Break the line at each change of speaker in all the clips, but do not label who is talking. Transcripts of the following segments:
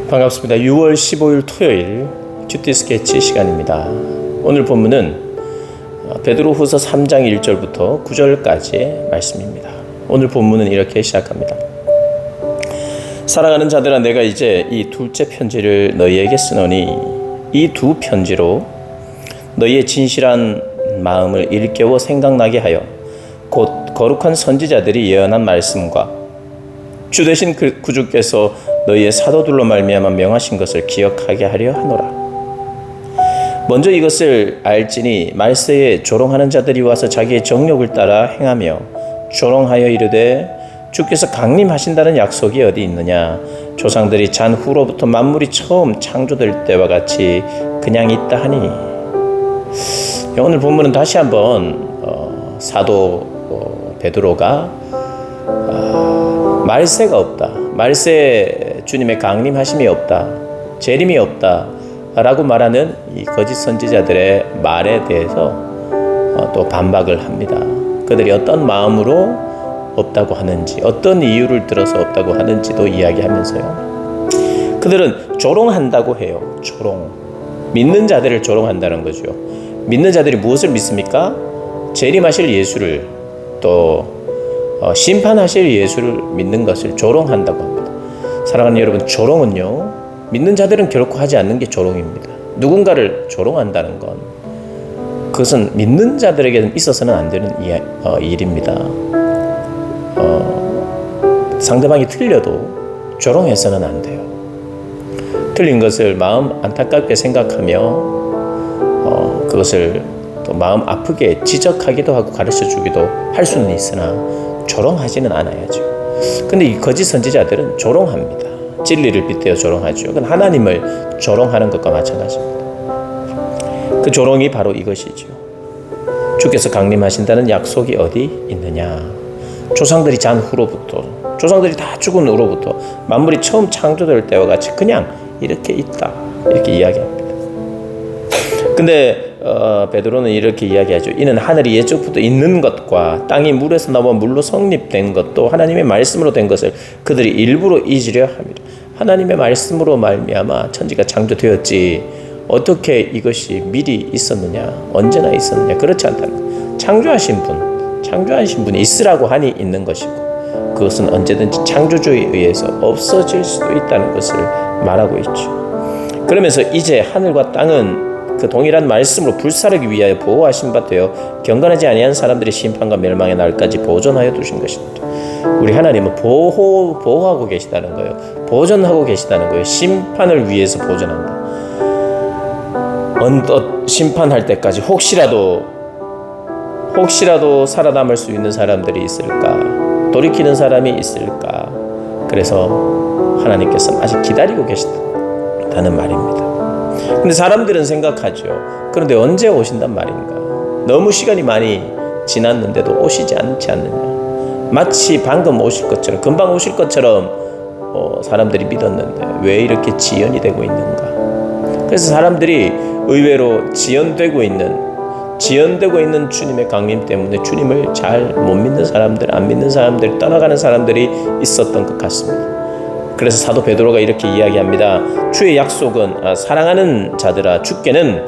반갑습니다. 6월 15일 토요일 큐티 스케치 시간입니다. 오늘 본문은 베드로후서 3장 1절부터 9절까지의 말씀입니다. 오늘 본문은 이렇게 시작합니다. 사랑하는 자들아, 내가 이제 이 둘째 편지를 너희에게 쓰노니 이 두 편지로 너희의 진실한 마음을 일깨워 생각나게 하여 곧 거룩한 선지자들이 예언한 말씀과 주 되신 구주께서 너희의 사도들로 말미암아 명하신 것을 기억하게 하려 하노라. 먼저 이것을 알지니 말세에 조롱하는 자들이 와서 자기의 정욕을 따라 행하며 조롱하여 이르되 주께서 강림하신다는 약속이 어디 있느냐. 조상들이 잔 후로부터 만물이 처음 창조될 때와 같이 그냥 있다 하니. 오늘 본문은 다시 한번 사도 베드로가 말세가 없다, 말세 주님의 강림하심이 없다, 재림이 없다 라고 말하는 이 거짓 선지자들의 말에 대해서 또 반박을 합니다. 그들이 어떤 마음으로 없다고 하는지, 어떤 이유를 들어서 없다고 하는지도 이야기하면서요, 그들은 조롱한다고 해요. 조롱, 믿는 자들을 조롱한다는 거죠. 믿는 자들이 무엇을 믿습니까? 재림하실 예수를, 또 심판하실 예수를 믿는 것을 조롱한다고 합니다. 사랑하는 여러분, 조롱은요, 믿는 자들은 결코 하지 않는 게 조롱입니다. 누군가를 조롱한다는 건 그것은 믿는 자들에게는 있어서는 안 되는 일입니다. 상대방이 틀려도 조롱해서는 안 돼요. 틀린 것을 마음 안타깝게 생각하며 그것을 또 마음 아프게 지적하기도 하고 가르쳐주기도 할 수는 있으나 조롱하지는 않아야죠. 근데 이 거짓 선지자들은 조롱합니다. 진리를 빗대어 조롱하죠. 그건 하나님을 조롱하는 것과 마찬가지입니다. 그 조롱이 바로 이것이죠. 주께서 강림하신다는 약속이 어디 있느냐. 조상들이 잔 후로부터, 조상들이 다 죽은 후로부터 만물이 처음 창조될 때와 같이 그냥 이렇게 있다, 이렇게 이야기합니다. 근데 베드로는 이렇게 이야기하죠. 이는 하늘이 예적부터 있는 것과 땅이 물에서 나와 물로 성립된 것도 하나님의 말씀으로 된 것을 그들이 일부러 잊으려 합니다. 하나님의 말씀으로 말미암아 천지가 창조되었지 어떻게 이것이 미리 있었느냐, 언제나 있었느냐, 그렇지 않다는, 창조하신 분이 있으라고 하니 있는 것이고 그것은 언제든지 창조주에 의해서 없어질 수도 있다는 것을 말하고 있죠. 그러면서 이제 하늘과 땅은 그 동일한 말씀으로 불사르기 위하여 보호하신 바 되어 경건하지 아니한 사람들의 심판과 멸망의 날까지 보존하여 두신 것입니다. 우리 하나님은 보호하고 계시다는 거예요. 보존하고 계시다는 거예요. 심판을 위해서 보존한다. 언뜻 심판할 때까지 혹시라도 살아남을 수 있는 사람들이 있을까? 돌이키는 사람이 있을까? 그래서 하나님께서는 아직 기다리고 계시다는 말입니다. 근데 사람들은 생각하죠. 그런데 언제 오신단 말인가? 너무 시간이 많이 지났는데도 오시지 않지 않느냐. 마치 방금 오실 것처럼, 금방 오실 것처럼 사람들이 믿었는데 왜 이렇게 지연이 되고 있는가? 그래서 사람들이 의외로 지연되고 있는 주님의 강림 때문에 주님을 잘 못 믿는 사람들, 안 믿는 사람들, 떠나가는 사람들이 있었던 것 같습니다. 그래서 사도 베드로가 이렇게 이야기합니다. 주의 약속은 사랑하는 자들아, 주께는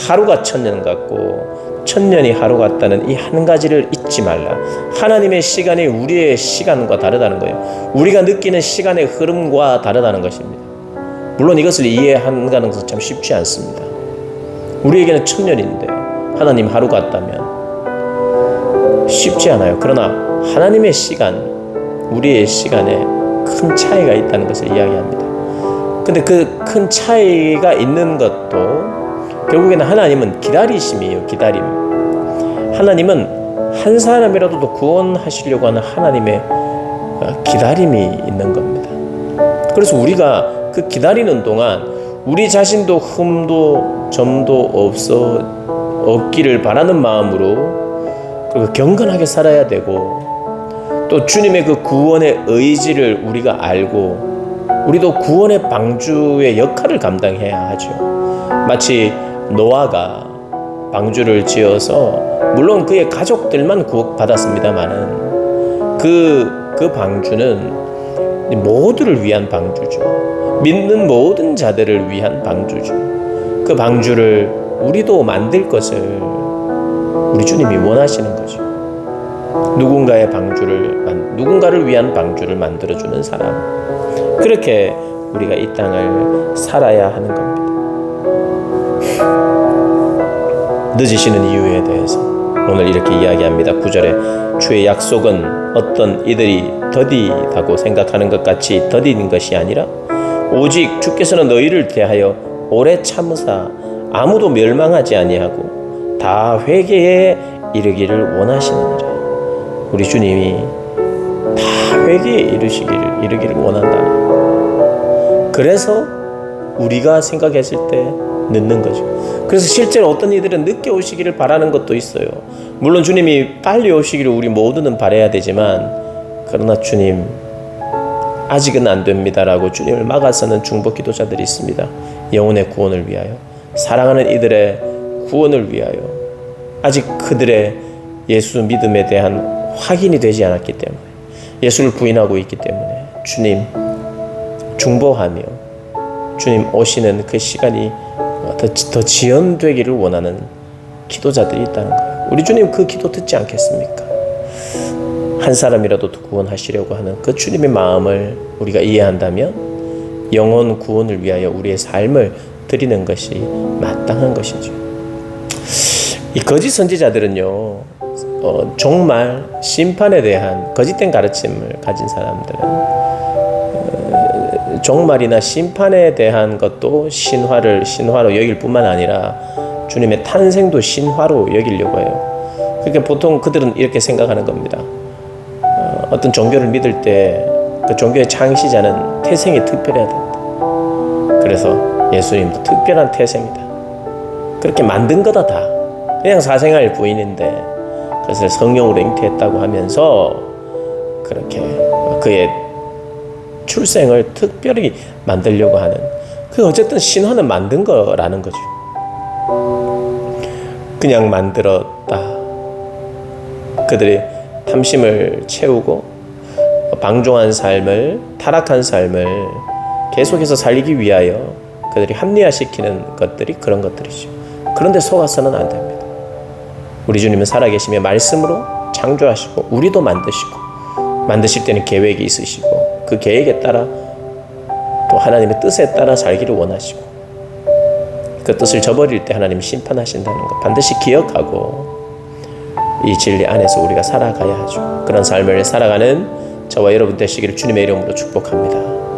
하루가 천년 같고 천년이 하루 같다는 이 한 가지를 잊지 말라. 하나님의 시간이 우리의 시간과 다르다는 거예요. 우리가 느끼는 시간의 흐름과 다르다는 것입니다. 물론 이것을 이해하는 것은 참 쉽지 않습니다. 우리에게는 천년인데 하나님 하루 같다면 쉽지 않아요. 그러나 하나님의 시간, 우리의 시간에 큰 차이가 있다는 것을 이야기합니다. 근데 그 큰 차이가 있는 것도 결국에는 하나님은 기다리심이에요. 기다림. 하나님은 한 사람이라도 더 구원하시려고 하는 하나님의 기다림이 있는 겁니다. 그래서 우리가 그 기다리는 동안 우리 자신도 흠도 점도 없기를 바라는 마음으로, 그리고 경건하게 살아야 되고, 또 주님의 그 구원의 의지를 우리가 알고 우리도 구원의 방주의 역할을 감당해야 하죠. 마치 노아가 방주를 지어서 물론 그의 가족들만 구원받았습니다마는 그 방주는 모두를 위한 방주죠. 믿는 모든 자들을 위한 방주죠. 그 방주를 우리도 만들 것을 우리 주님이 원하시는 거죠. 누군가를 위한 방주를 만들어주는 사람. 그렇게 우리가 이 땅을 살아야 하는 겁니다. 늦으시는 이유에 대해서 오늘 이렇게 이야기합니다. 9절에 주의 약속은 어떤 이들이 더디다고 생각하는 것 같이 더딘 것이 아니라 오직 주께서는 너희를 대하여 오래 참으사 아무도 멸망하지 아니하고 다 회개에 이르기를 원하시느니라. 우리 주님이 다 회개에 이르기를 원한다. 그래서 우리가 생각했을 때 늦는 거죠. 그래서 실제로 어떤 이들은 늦게 오시기를 바라는 것도 있어요. 물론 주님이 빨리 오시기를 우리 모두는 바라야 되지만, 그러나 주님 아직은 안 됩니다라고 주님을 막아서는 중보 기도자들이 있습니다. 영혼의 구원을 위하여, 사랑하는 이들의 구원을 위하여, 아직 그들의 예수 믿음에 대한 확인이 되지 않았기 때문에, 예수를 부인하고 있기 때문에 주님 중보하며 주님 오시는 그 시간이 더 지연되기를 원하는 기도자들이 있다는 거예요. 우리 주님 그 기도 듣지 않겠습니까? 한 사람이라도 더 구원하시려고 하는 그 주님의 마음을 우리가 이해한다면 영혼 구원을 위하여 우리의 삶을 드리는 것이 마땅한 것이죠. 이 거짓 선지자들은요, 정말 심판에 대한 거짓된 가르침을 가진 사람들은 종말이나 심판에 대한 것도 신화로 여길 뿐만 아니라 주님의 탄생도 신화로 여기려고 해요. 그러니까 보통 그들은 이렇게 생각하는 겁니다. 어떤 종교를 믿을 때 그 종교의 창시자는 태생이 특별해야 된다. 그래서 예수님도 특별한 태생이다. 그렇게 만든 거다 다. 그냥 사생아의 부인인데 그래서 성령으로 잉태했다고 하면서 그렇게 그의 출생을 특별히 만들려고 하는, 그 어쨌든 신화는 만든 거라는 거죠. 그냥 만들었다. 그들이 탐심을 채우고 방종한 삶을, 타락한 삶을 계속해서 살기 위하여 그들이 합리화시키는 것들이 그런 것들이죠. 그런데 속아서는 안 됩니다. 우리 주님은 살아계시며 말씀으로 창조하시고 우리도 만드실 때는 계획이 있으시고 그 계획에 따라 또 하나님의 뜻에 따라 살기를 원하시고, 그 뜻을 저버릴 때 하나님이 심판하신다는 것 반드시 기억하고 이 진리 안에서 우리가 살아가야 하죠. 그런 삶을 살아가는 저와 여러분 되시기를 주님의 이름으로 축복합니다.